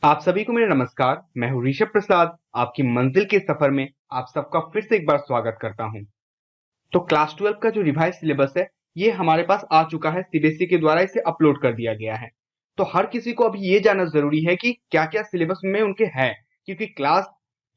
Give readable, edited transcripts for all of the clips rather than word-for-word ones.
आप सभी को मेरा नमस्कार। मैं हूं ऋषभ प्रसाद। आपकी मंजिल के सफर में आप सबका फिर से एक बार स्वागत करता हूं। तो क्लास 12 का जो रिवाइज सिलेबस है ये हमारे पास आ चुका है। सीबीएसई के द्वारा इसे अपलोड कर दिया गया है। तो हर किसी को अभी ये जानना जरूरी है कि क्या क्या सिलेबस में उनके है, क्योंकि क्लास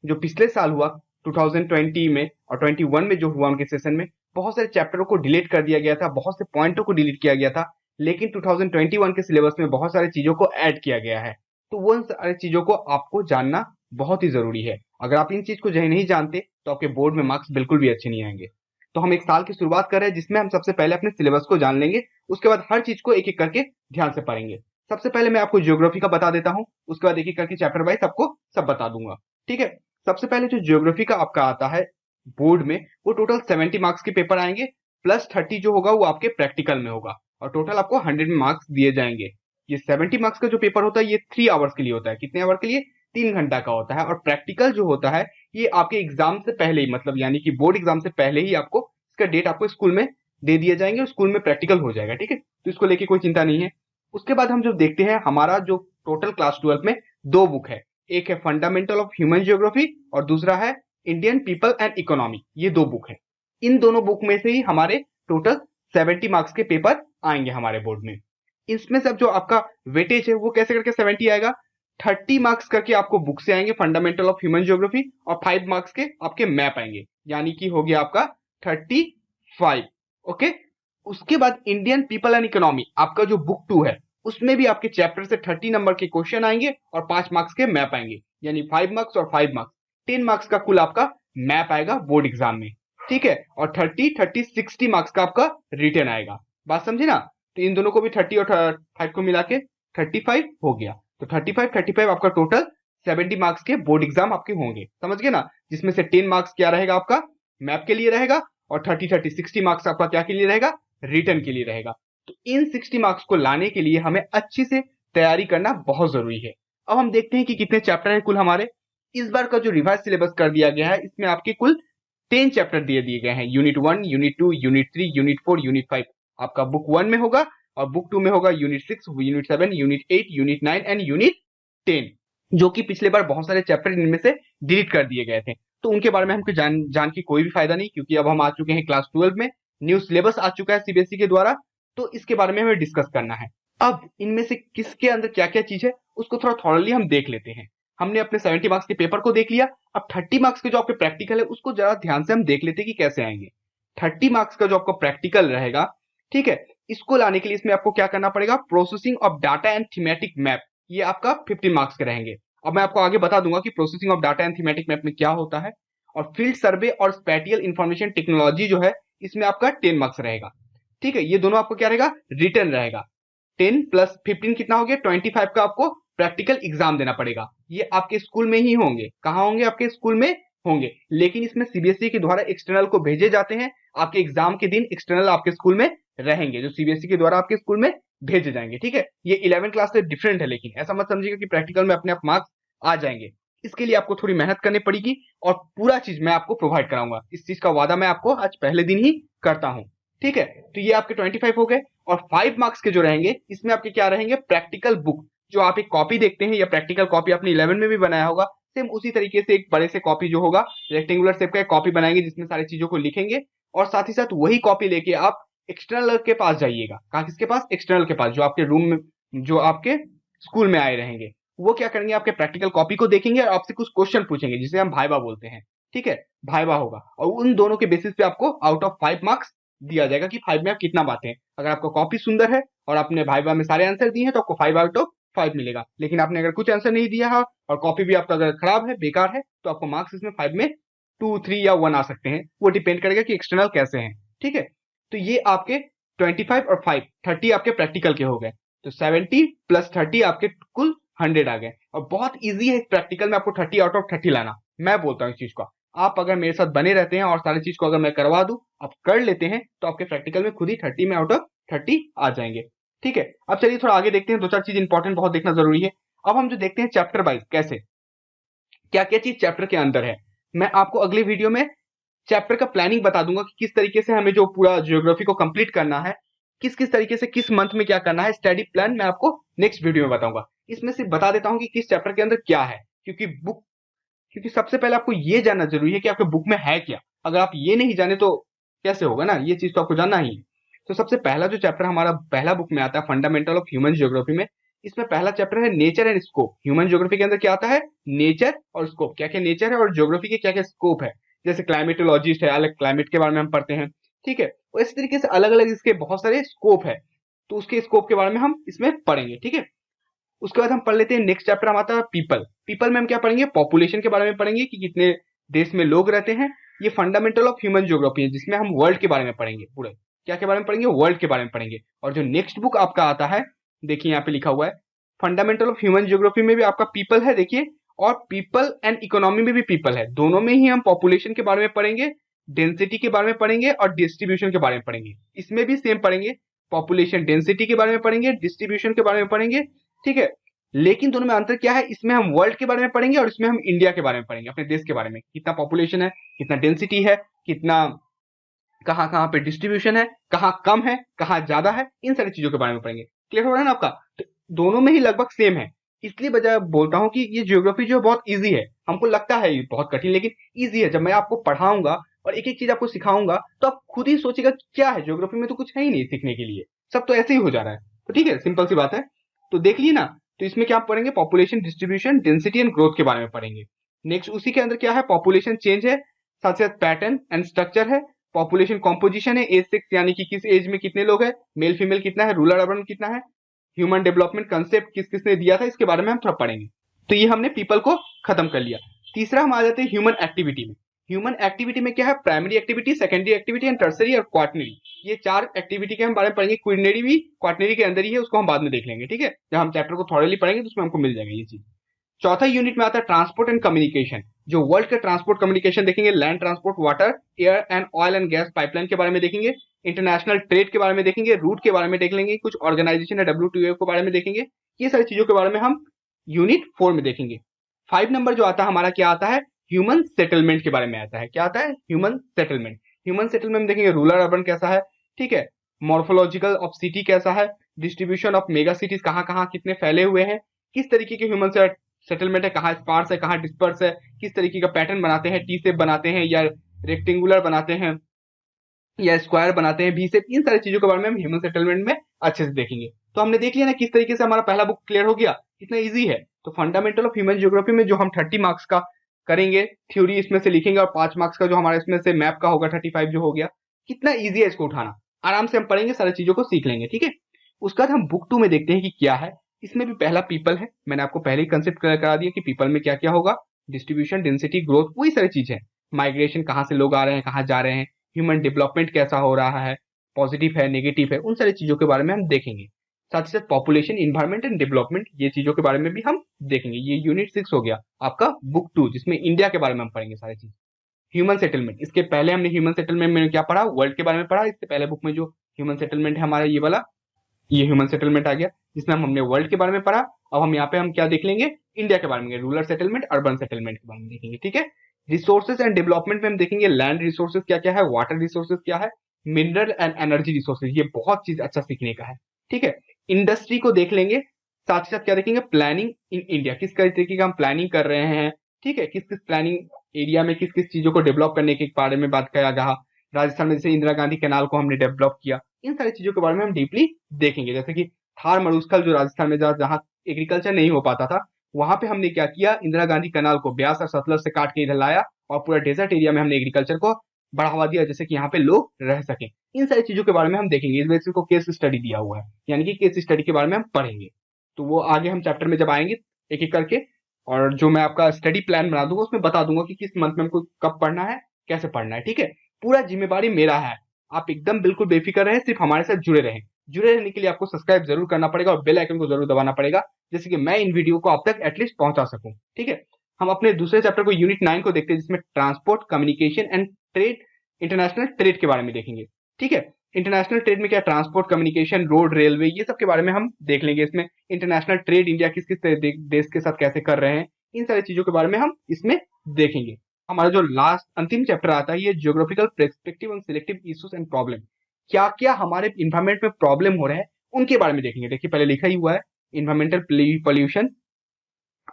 जो पिछले साल हुआ 2020 में और 21 में जो हुआ उनके सेशन में बहुत सारे चैप्टरों को डिलीट कर दिया गया था, बहुत से पॉइंटों को डिलीट किया गया था। लेकिन 2021 के सिलेबस में बहुत सारी चीजों को ऐड किया गया है। तो वो इन सारी चीजों को आपको जानना बहुत ही जरूरी है। अगर आप इन चीज को नहीं जानते तो आपके बोर्ड में मार्क्स बिल्कुल भी अच्छे नहीं आएंगे। तो हम एक साल की शुरुआत कर रहे हैं जिसमें हम सबसे पहले अपने सिलेबस को जान लेंगे। उसके बाद हर चीज को एक एक करके ध्यान से पढ़ेंगे। सबसे पहले मैं आपको ज्योग्राफी का बता देता हूँ, उसके बाद एक एक करके चैप्टर वाइज आपको सब बता दूंगा। ठीक है। सबसे पहले जो ज्योग्राफी का आपका आता है बोर्ड में, वो टोटल 70 मार्क्स के पेपर आएंगे, प्लस 30 जो होगा वो आपके प्रैक्टिकल में होगा, और टोटल आपको 100 मार्क्स दिए जाएंगे। ये 70 मार्क्स का जो पेपर होता है ये 3 आवर्स के लिए होता है। कितने आवर के लिए? 3 घंटा का होता है। और प्रैक्टिकल जो होता है ये आपके एग्जाम से पहले ही, मतलब यानी कि बोर्ड एग्जाम से पहले ही आपको इसका डेट आपको स्कूल में दे दिए जाएंगे और स्कूल में प्रैक्टिकल हो जाएगा। ठीक है, तो इसको लेके कोई चिंता नहीं है। उसके बाद हम जो देखते हैं, हमारा जो टोटल क्लास 12 में 2 बुक है। एक है फंडामेंटल ऑफ ह्यूमन ज्योग्राफी और दूसरा है इंडियन पीपल एंड इकोनॉमी। ये 2 बुक है। इन दोनों बुक में से ही हमारे टोटल 70 मार्क्स के पेपर आएंगे हमारे बोर्ड में। इसमें सब जो आपका वेटेज है वो कैसे करके 70 आएगा? 30 मार्क्स करके आपको बुक से आएंगे फंडामेंटल ऑफ ह्यूमन ज्योग्राफी, और 5 मार्क्स के आपके मैप आएंगे, यानी कि हो गया आपका 35। ओके। उसके बाद इंडियन पीपल एंड इकोनॉमी आपका जो बुक 2 है उसमें भी आपके चैप्टर से 30 नंबर के क्वेश्चन आएंगे और 5 मार्क्स के मैप आएंगे, यानी 5 मार्क्स और 5 मार्क्स 10 मार्क्स का कुल आपका मैप आएगा बोर्ड एग्जाम में। ठीक है। और 30 मार्क्स का आपका रिटर्न आएगा। बात समझे ना? तो इन दोनों को भी 30 और 5 को मिला के 35 हो गया। तो 35 आपका टोटल 70 मार्क्स के बोर्ड एग्जाम आपके होंगे। समझ गए ना? जिसमें से 10 मार्क्स क्या रहेगा आपका? मैप के लिए रहेगा, और 60 मार्क्स आपका क्या के लिए रहेगा? रिटर्न के लिए रहेगा। तो इन 60 मार्क्स को लाने के लिए हमें अच्छी से तैयारी करना बहुत जरूरी है। अब हम देखते हैं कि कितने चैप्टर है कुल हमारे। इस बार का जो रिवाइज सिलेबस कर दिया गया है इसमें आपके कुल 10 चैप्टर दे दिए गए हैं। Unit 1, unit 2, unit 3, unit 4, unit 5 आपका बुक 1 में होगा, और बुक 2 में होगा unit 6, unit 7, unit 8, unit 9 and unit 10, जो कि पिछले बार बहुत सारे चैप्टर इनमें से डिलीट कर दिए गए थे। तो उनके बारे में हमको जान के कोई भी फायदा नहीं, क्योंकि अब हम आ चुके हैं क्लास 12 में। न्यू सिलेबस आ चुका है सीबीएसई के द्वारा, तो इसके बारे में हमें डिस्कस करना है। अब इनमें से किसके अंदर क्या क्या चीज है उसको थोड़ा थॉरली हम देख लेते हैं। हमने अपने 70 मार्क्स के पेपर को देख लिया। अब 30 मार्क्स के जो आपके प्रैक्टिकल है उसको जरा ध्यान से हम देख लेते हैं कि कैसे आएंगे। 30 मार्क्स का जो आपका प्रैक्टिकल रहेगा, ठीक है, इसको लाने के लिए इसमें आपको क्या करना पड़ेगा? Processing of data and thematic map, ये आपका 15 मार्क्स के रहेंगे। अब मैं आपको आगे बता दूंगा कि processing of data and thematic map में क्या होता है। और फील्ड सर्वे और स्पेटियल इंफॉर्मेशन टेक्नोलॉजी जो है इसमें आपका 10 मार्क्स रहेगा। ठीक है, ये दोनों आपको क्या रहेगा? रिटर्न रहेगा। 10 प्लस 15 कितना हो गया? 25 का आपको प्रैक्टिकल एग्जाम देना पड़ेगा। ये आपके स्कूल में ही होंगे। कहाँ होंगे? आपके स्कूल में होंगे। लेकिन इसमें सीबीएसई के द्वारा एक्सटर्नल को भेजे जाते हैं। आपके एग्जाम के दिन एक्सटर्नल आपके स्कूल में रहेंगे, जो सीबीएसई के द्वारा आपके स्कूल में भेजे जाएंगे। ठीक है, ये 11 क्लास से डिफरेंट है, लेकिन ऐसा मत समझिएगा कि प्रैक्टिकल में अपने आप मार्क्स आ जाएंगे। इसके लिए आपको थोड़ी मेहनत करनी पड़ेगी, और पूरा चीज मैं आपको प्रोवाइड कराऊंगा। इस चीज का वादा मैं आपको आज पहले दिन ही करता हूं। ठीक है, तो ये आपके 25 हो गए। और 5 मार्क्स के जो रहेंगे इसमें आपके क्या रहेंगे? प्रैक्टिकल बुक, जो आप एक कॉपी देखते हैं या प्रैक्टिकल कॉपी आपने 11 में भी बनाया होगा, सेम उसी तरीके से एक बड़े से कॉपी जो होगा, रेक्टेंगुलर शेप का एक कॉपी बनाएंगे जिसमें सारी चीजों को लिखेंगे। और साथ ही साथ वही कॉपी लेके आप एक्सटर्नल के पास जाइएगा। कहाँ? किसके पास? एक्सटर्नल के पास, जो आपके रूम में, जो आपके स्कूल में आए रहेंगे। वो क्या करेंगे? आपके प्रैक्टिकल कॉपी को देखेंगे और आपसे कुछ क्वेश्चन पूछेंगे, जिसे हम भाइबा बोलते हैं। ठीक है, भाइबा होगा, और उन दोनों के बेसिस पे आपको आउट ऑफ 5 मार्क्स दिया जाएगा कि 5 में आप कितना पाते हैं। अगर आपका कॉपी सुंदर है और आपने भाइबा में सारे आंसर दिए हैं तो आपको 5 आउट ऑफ 5 मिलेगा। लेकिन आपने अगर कुछ आंसर नहीं दिया है और कॉपी भी आपका अगर खराब है, बेकार है, तो आपको मार्क्स इसमें 5 में 2, 3 या 1 आ सकते हैं। वो डिपेंड करेगा कि एक्सटर्नल कैसे हैं। ठीक है, तो ये आपके 25 और 5, 30 आपके प्रैक्टिकल के हो गए। तो 70 प्लस 30 आपके कुल 100 आ गए। और बहुत ईजी है इस प्रैक्टिकल में आपको 30 आउट ऑफ 30 लाना। मैं बोलता हूँ इस चीज को, आप अगर मेरे साथ बने रहते हैं और सारी चीज को अगर मैं करवा दूं, आप कर लेते हैं, तो आपके प्रैक्टिकल में खुद ही 30 में आउट ऑफ 30 आ जाएंगे। ठीक है, अब चलिए थोड़ा आगे देखते हैं। 2-4 चीज इंपॉर्टेंट बहुत देखना जरूरी है। अब हम जो देखते हैं चैप्टर वाइज, कैसे क्या क्या चीज चैप्टर के अंदर है, मैं आपको अगले वीडियो में चैप्टर का प्लानिंग बता दूंगा कि किस तरीके से हमें जो पूरा ज्योग्राफी को कंप्लीट करना है, किस किस तरीके से किस मंथ में क्या करना है, स्टडी प्लान मैं आपको नेक्स्ट वीडियो में बताऊंगा। इसमें से बता देता हूँ कि किस चैप्टर के अंदर क्या है, क्योंकि सबसे पहले आपको ये जानना जरूरी है कि आपके बुक में है क्या। अगर आप ये नहीं जाने तो कैसे होगा ना, ये चीज तो आपको जानना ही है। तो सबसे पहला जो चैप्टर हमारा पहला बुक में आता है फंडामेंटल ऑफ ह्यूमन ज्योग्राफी में, इसमें पहला चैप्टर है nature and scope. Human geography के अंदर क्या आता है, नेचर और स्कोप, क्या क्या नेचर है और ज्योग्राफी के क्या क्या स्कोप है। जैसे क्लाइमेटोलॉजिस्ट है, अलग क्लाइमेट के बारे में हम पढ़ते हैं, ठीक है। और इस तरीके से अलग अलग इसके बहुत सारे स्कोप है, तो उसके स्कोप के बारे में हम इसमें पढ़ेंगे, ठीक है। उसके बाद हम पढ़ लेते हैं नेक्स्ट चैप्टर हमारा आता है पीपल। पीपल में हम क्या पढ़ेंगे, पॉपुलेशन के बारे में पढ़ेंगे कि कितने देश में लोग रहते हैं। ये फंडामेंटल ऑफ ह्यूमन ज्योग्राफी है, जिसमें हम वर्ल्ड के बारे में पढ़ेंगे, पूरे क्या के बारे में पढ़ेंगे, वर्ल्ड के बारे में पढ़ेंगे। और जो नेक्स्ट बुक आपका आता है, देखिए यहाँ पे लिखा हुआ है फंडामेंटल ऑफ ह्यूमन ज्योग्राफी में भी आपका पीपल है, देखिए। और पीपल एंड इकोनॉमी में भी पीपल है, दोनों में ही हम पॉपुलेशन के बारे में पढ़ेंगे, डेंसिटी के बारे में पढ़ेंगे और डिस्ट्रीब्यूशन के बारे में पढ़ेंगे। इसमें भी सेम पढ़ेंगे, पॉपुलेशन डेंसिटी के बारे में पढ़ेंगे, डिस्ट्रीब्यूशन के बारे में पढ़ेंगे, ठीक है। लेकिन दोनों में अंतर क्या है, इसमें हम वर्ल्ड के बारे में पढ़ेंगे और इसमें हम इंडिया के बारे में पढ़ेंगे, अपने देश के बारे में, कितना पॉपुलेशन है, कितना डेंसिटी है, कितना कहाँ कहाँ पे डिस्ट्रीब्यूशन है, कहाँ कम है, कहाँ ज्यादा है, इन सारी चीजों के बारे में पढ़ेंगे। क्लियर हो रहा है ना आपका। तो दोनों में ही लगभग सेम है, इसलिए वजह बोलता हूँ कि ये ज्योग्राफी जो है बहुत इजी है। हमको लगता है ये बहुत कठिन, लेकिन इजी है। जब मैं आपको पढ़ाऊंगा और एक एक चीज आपको सिखाऊंगा तो आप खुद ही सोचेगा क्या है, ज्योग्राफी में तो कुछ है ही नहीं सीखने के लिए, सब तो ऐसे ही हो जा रहा है। तो ठीक है, सिंपल सी बात है। तो देख लिए ना। तो इसमें क्या पढ़ेंगे, population distribution density and growth के बारे में पढ़ेंगे। नेक्स्ट उसी के अंदर क्या है, पॉपुलेशन चेंज है, साथ साथ पैटर्न एंड स्ट्रक्चर है। पॉपुलेशन कॉम्पोजिशन है, एज सिक्स यानी कि किस एज में कितने लोग हैं, मेल फीमेल कितना है, रूरल अर्बन कितना है, ह्यूमन डेवलपमेंट कंसेप्ट किस किसने दिया था, इसके बारे में हम थोड़ा पढ़ेंगे। तो ये हमने पीपल को खत्म कर लिया। तीसरा हम आ जाते हैं ह्यूमन एक्टिविटी में। ह्यूमन एक्टिविटी में क्या है, primary activity, secondary activity and tertiary और क्वार्टनरी। ये चार एक्टिविटी के हम बारे में पढ़ेंगे। क्विनरी भी क्वार्टनरी के अंदर ही है, उसको हम बाद में देख लेंगे, ठीक है। जब हम चैप्टर को थॉरली पढ़ेंगे तो उसमें हमको मिल जाएगा ये चीज। चौथा यूनिट में आता है ट्रांसपोर्ट एंड कम्युनिकेशन। जो वर्ल्ड का ट्रांसपोर्ट कम्युनिकेशन देखेंगे, land transport, water, air and oil and gas pipeline के बारे में देखेंगे। इंटरनेशनल ट्रेड के बारे में देखेंगे, रूट के बारे में देख लेंगे, कुछ ऑर्गेनाइजेशन है WTO के बारे में देखेंगे। ये सारी चीजों के बारे में हम यूनिट 4 में देखेंगे। 5 नंबर जो आता है हमारा, क्या आता है, ह्यूमन सेटलमेंट के बारे में आता है। क्या आता है, ह्यूमन सेटलमेंट। ह्यूमन सेटलमेंट में देखेंगे रूरल अर्बन कैसा है, ठीक है, मॉर्फोलॉजिकल ऑफ सिटी कैसा है, डिस्ट्रीब्यूशन ऑफ मेगा सिटीज कहाँ कहाँ कितने फैले हुए हैं, किस तरीके के ह्यूमन सेटलमेंट है, कहाँ स्पार्स है, कहाँ डिस्पर्स है, किस तरीके का पैटर्न बनाते हैं, टी शेप बनाते हैं या रेक्टेंगुलर बनाते हैं या स्क्वायर बनाते हैं, भी शेप, इन सारी चीजों के बारे में हम ह्यूमन सेटलमेंट में अच्छे से देखेंगे। तो हमने देख लिया ना किस तरीके से हमारा पहला बुक क्लियर हो गया, कितना इजी है। तो फंडामेंटल ऑफ ह्यूमन ज्योग्राफी में जो हम 30 मार्क्स का करेंगे, थ्योरी इसमें से लिखेंगे, और 5 मार्क्स का जो हमारा इसमें से मैप का होगा 35 जो हो गया, कितना ईजी है इसको उठाना। आराम से हम पढ़ेंगे, सारी चीजों को सीख लेंगे, ठीक है। उसके बाद हम बुक 2 में देखते हैं कि क्या है। इसमें भी पहला पीपल है, मैंने आपको पहले ही कंसेप्ट क्लियर करा दिया कि पीपल में क्या क्या होगा, डिस्ट्रीब्यूशन, डेंसिटी, ग्रोथ, वही सारी चीज है। माइग्रेशन, कहाँ से लोग आ रहे हैं, कहाँ जा रहे हैं, ह्यूमन डेवलपमेंट कैसा हो रहा है, पॉजिटिव है, नेगेटिव है, उन सारी चीजों के बारे में हम देखेंगे। साथ ही साथ पॉपुलेशन, इन्वायरमेंट एंड डेवलपमेंट, ये चीजों के बारे में भी हम देखेंगे। ये यूनिट 6 हो गया आपका बुक 2, जिसमें इंडिया के बारे में हम पढ़ेंगे सारी चीज। ह्यूमन सेटलमेंट, इसके पहले हमने ह्यूमन सेटलमेंट में क्या पढ़ा, वर्ल्ड के बारे में पढ़ा। इससे पहले बुक में जो ह्यूमन सेटलमेंट है हमारा ये वाला, ये ह्यूमन सेटलमेंट आ गया, जिसमें हमने वर्ल्ड के बारे में पढ़ा। अब हम यहाँ पे हम क्या देख लेंगे, इंडिया के बारे में, रूरल सेटलमेंट, अर्बन सेटलमेंट के बारे में देखेंगे, ठीक है। रिसोर्सेज एंड डेवलपमेंट में हम देखेंगे लैंड रिसोर्सेज क्या क्या है, वाटर रिसोर्सेज क्या है, मिनरल एंड एनर्जी रिसोर्सेज, ये बहुत चीज अच्छा सीखने का है, ठीक है। इंडस्ट्री को देख लेंगे, साथ ही साथ क्या देखेंगे, प्लानिंग इन इंडिया, किस तरीके का हम प्लानिंग कर रहे हैं, ठीक है, किस किस प्लानिंग एरिया में किस किस चीजों को डेवलप करने के बारे में बात किया गया। राजस्थान में जैसे इंदिरा गांधी कैनाल को हमने डेवलप किया, इन सारी चीजों के बारे में हम डीपली देखेंगे। जैसे कि थार मरुस्थल जो राजस्थान में जहाँ एग्रीकल्चर नहीं हो पाता था, वहां पे हमने क्या किया, इंदिरा गांधी कैनाल को ब्यास और सतलज से काट के इधर लाया और पूरा डेजर्ट एरिया में हमने एग्रीकल्चर को बढ़ावा दिया, जैसे कि यहाँ पे लोग रह सके। इन सारी चीजों के बारे में हम देखेंगे। इस वजह को केस स्टडी दिया हुआ है, यानी कि केस स्टडी के बारे में हम पढ़ेंगे। तो वो आगे हम चैप्टर में जब आएंगे एक एक करके, और जो मैं आपका स्टडी प्लान बना दूंगा उसमें बता दूंगा कि किस मंथ में हमको कब पढ़ना है, कैसे पढ़ना है, ठीक है। पूरा जिम्मेवारी मेरा है, आप एकदम बिल्कुल बेफिक्र रहें, सिर्फ हमारे साथ जुड़े रहें। जुड़े रहने के लिए आपको सब्सक्राइब जरूर करना पड़ेगा और बेल आइकन को जरूर दबाना पड़ेगा, जैसे कि मैं इन वीडियो को आप तक एटलीस्ट पहुंचा सकूं, ठीक है। हम अपने दूसरे चैप्टर को यूनिट 9 को देखते हैं, जिसमें transport, communication and trade, international trade के बारे में देखेंगे, ठीक है। इंटरनेशनल ट्रेड में क्या, ट्रांसपोर्ट, कम्युनिकेशन, रोड, रेलवे, ये सब के बारे में हम देख लेंगे। इसमें इंटरनेशनल ट्रेड इंडिया किस किस देश के साथ कैसे कर रहे हैं, इन सारी चीजों के बारे में हम इसमें देखेंगे। हमारा जो लास्ट अंतिम चैप्टर आता है, ये geographical perspective on selective issues and problem, क्या क्या हमारे इन्वायरमेंट में प्रॉब्लम हो रहे हैं उनके बारे में देखेंगे। देखिए पहले लिखा ही हुआ है, environmental pollution,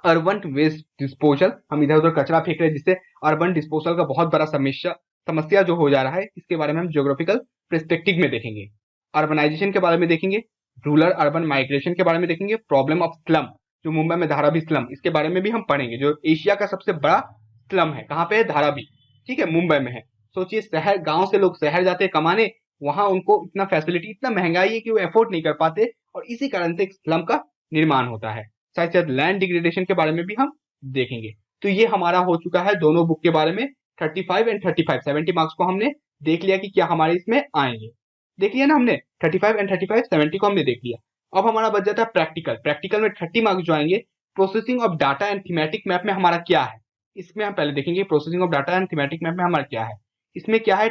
urban waste disposal, हम इधर उधर कचरा फेंक रहे हैं जिससे अर्बन डिस्पोजल का बहुत बड़ा समस्या जो हो जा रहा है, इसके बारे में हम ज्योग्राफिकल पर्सपेक्टिव में देखेंगे। अर्बनाइजेशन के बारे में देखेंगे, रूरल अर्बन माइग्रेशन के बारे में देखेंगे, प्रॉब्लम ऑफ स्लम, जो मुंबई में धारावी स्लम, इसके बारे में भी हम पढ़ेंगे। जो एशिया का सबसे बड़ा स्लम है, कहाँ पे है? धारावी, ठीक है, मुंबई में है। सोचिए, शहर, गांव से लोग शहर जाते हैं कमाने, वहां उनको इतना फैसिलिटी, इतना महंगाई है कि वो अफोर्ड नहीं कर पाते, और इसी कारण से एक स्लम का निर्माण होता है। साथ साथ लैंड डिग्रेडेशन के बारे में भी हम देखेंगे। तो ये हमारा हो चुका है दोनों बुक के बारे में, 35 एंड 35, 70 मार्क्स को हमने देख लिया कि क्या हमारे इसमें आएंगे। देख लिया ना हमने, 35 एंड 35, 70 को हमने देख लिया। अब हमारा बच जाता है प्रैक्टिकल। प्रैक्टिकल में 30 मार्क्स जो आएंगे, processing of data and thematic map में हमारा क्या है, इसमें हम पहले देखेंगे processing of data and thematic map में हमारा क्या है। इसमें क्या है?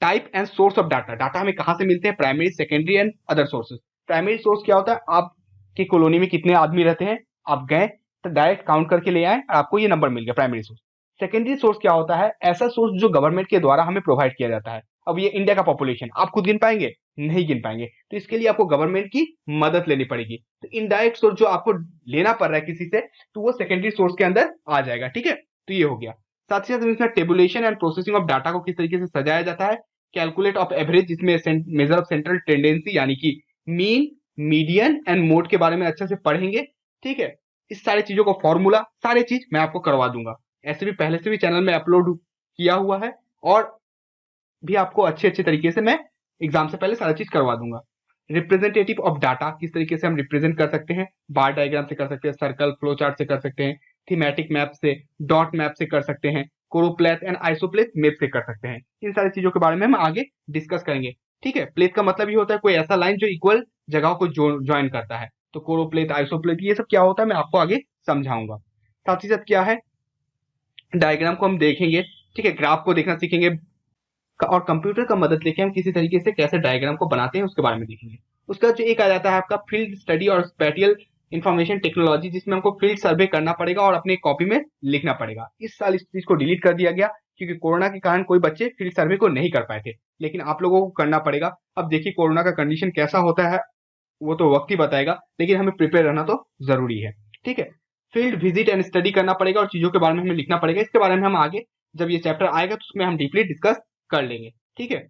Type and source of data. Data हमें कहाँ से मिलते हैं? Primary, secondary and other sources. Primary source क्या होता है? आपकी कॉलोनी में कितने आदमी रहते हैं, आप गए तो डायरेक्ट काउंट करके ले आए और आपको ये नंबर मिल गया, प्राइमरी सोर्स। सेकेंडरी सोर्स क्या होता है? ऐसा सोर्स जो गवर्नमेंट के द्वारा हमें प्रोवाइड किया जाता है। अब ये इंडिया का पॉपुलेशन आप खुद गिन पाएंगे? नहीं गिन पाएंगे, तो इसके लिए आपको गवर्नमेंट की मदद लेनी पड़ेगी। तो इनडायरेक्ट सोर्स जो आपको लेना पड़ रहा है किसी से, तो वो सेकेंडरी सोर्स के अंदर आ जाएगा, ठीक है। तो ये हो गया। साथ ही साथ इसमें tabulation and processing of data को किस तरीके से सजाया जाता है, कैलकुलेट ऑफ एवरेज, जिसमें मेजर ऑफ सेंट्रल टेंडेंसी यानी कि मीन, मीडियन एंड मोड के बारे में अच्छे से पढ़ेंगे, ठीक है। इस सारी चीजों को फॉर्मूला, सारी चीज मैं आपको करवा दूंगा। ऐसे भी पहले से भी चैनल में अपलोड किया हुआ है, और भी आपको अच्छे अच्छे तरीके से मैं एग्जाम से पहले सारी चीज करवा दूंगा। रिप्रेजेंटेटिव ऑफ डाटा, किस तरीके से हम रिप्रेजेंट कर सकते हैं, बार डायग्राम से कर सकते हैं, सर्कल, फ्लो चार्ट से कर सकते हैं, थीमेटिक मैप से, डॉट मैप से कर सकते हैं, कोरोप्लेथ एंड आइसोप्लेथ मैप से कर सकते हैं। इन सारी चीजों के बारे में हम आगे डिस्कस करेंगे, ठीक है। प्लेथ का मतलब ये होता है कोई ऐसा लाइन जो इक्वल जगहों को ज्वाइन करता है। तो कोरोप्लेथ, आइसोप्लेथ, ये सब क्या होता है मैं आपको आगे समझाऊंगा। साथ ही साथ क्या है, डायग्राम को हम देखेंगे, ठीक है, ग्राफ को देखना सीखेंगे, और कंप्यूटर का मदद लेके हम किसी तरीके से कैसे डायग्राम को बनाते हैं उसके बारे में देखेंगे। उसका जो एक आ जाता है आपका फील्ड स्टडी और स्पेटियल इंफॉर्मेशन टेक्नोलॉजी, जिसमें हमको फील्ड सर्वे करना पड़ेगा और अपने कॉपी में लिखना पड़ेगा। इस साल इस चीज को डिलीट कर दिया गया क्योंकि कोरोना के कारण कोई बच्चे फील्ड सर्वे को नहीं कर पाए थे, लेकिन आप लोगों को करना पड़ेगा। अब देखिए कोरोना का कंडीशन कैसा होता है वो तो वक्त ही बताएगा, लेकिन हमें प्रिपेयर रहना तो जरूरी है, ठीक है। फील्ड विजिट एंड स्टडी करना पड़ेगा और चीजों के बारे में हमें लिखना पड़ेगा। इसके बारे में हम आगे जब ये चैप्टर आएगा तो उसमें हम डीपली डिस्कस कर लेंगे, ठीक है।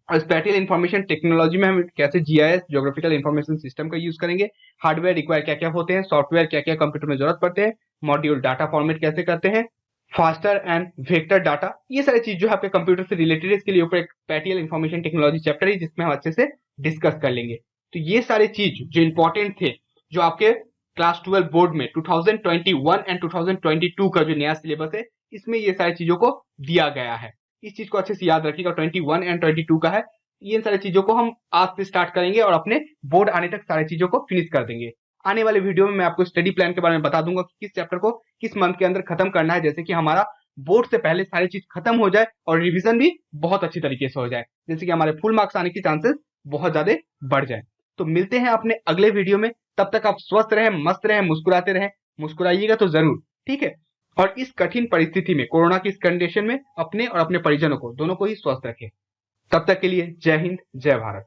और स्पेटियल इंफॉर्मेशन टेक्नोलॉजी में हम कैसे जीआईएस, ज्योग्राफिकल इंफॉर्मेशन सिस्टम का यूज करेंगे, हार्डवेयर रिक्वायर क्या क्या होते हैं, सॉफ्टवेयर क्या क्या कंप्यूटर में जरूरत पड़ते हैं, मॉड्यूल डाटा फॉर्मेट कैसे करते हैं, फास्टर एंड वेक्टर डाटा, ये सारी चीज जो है आपके कंप्यूटर से रिलेटेड है। इसके लिए ऊपर एक स्पेटियल इंफॉर्मेशन टेक्नोलॉजी चैप्टर है जिसमें हम अच्छे से डिस्कस कर लेंगे। तो ये सारे चीज जो इंपॉर्टेंट थे, जो आपके क्लास 12 बोर्ड में 2021 एंड 2022 का जो नया सिलेबस है, इसमें ये सारी चीजों को दिया गया है। इस चीज को अच्छे से याद रखिएगा, 21 एंड 22 का है। इन सारी चीजों को हम आज से स्टार्ट करेंगे और अपने बोर्ड आने तक सारी चीजों को फिनिश कर देंगे। आने वाले वीडियो में मैं आपको स्टडी प्लान के बारे में बता दूंगा कि किस चैप्टर को किस मंथ के अंदर खत्म करना है, जैसे कि हमारा बोर्ड से पहले सारी चीज खत्म हो जाए और रिवीजन भी बहुत अच्छी तरीके से हो जाए, जैसे कि हमारे फुल मार्क्स आने की चांसेस बहुत ज्यादा बढ़ जाए। तो मिलते हैं अपने अगले वीडियो में, तब तक आप स्वस्थ रहें, मस्त रहें, मुस्कुराते रहें, मुस्कुराइएगा तो जरूर, ठीक है। और इस कठिन परिस्थिति में, कोरोना की इस कंडीशन में, अपने और अपने परिजनों को, दोनों को ही स्वस्थ रखें। तब तक के लिए जय हिंद, जय भारत।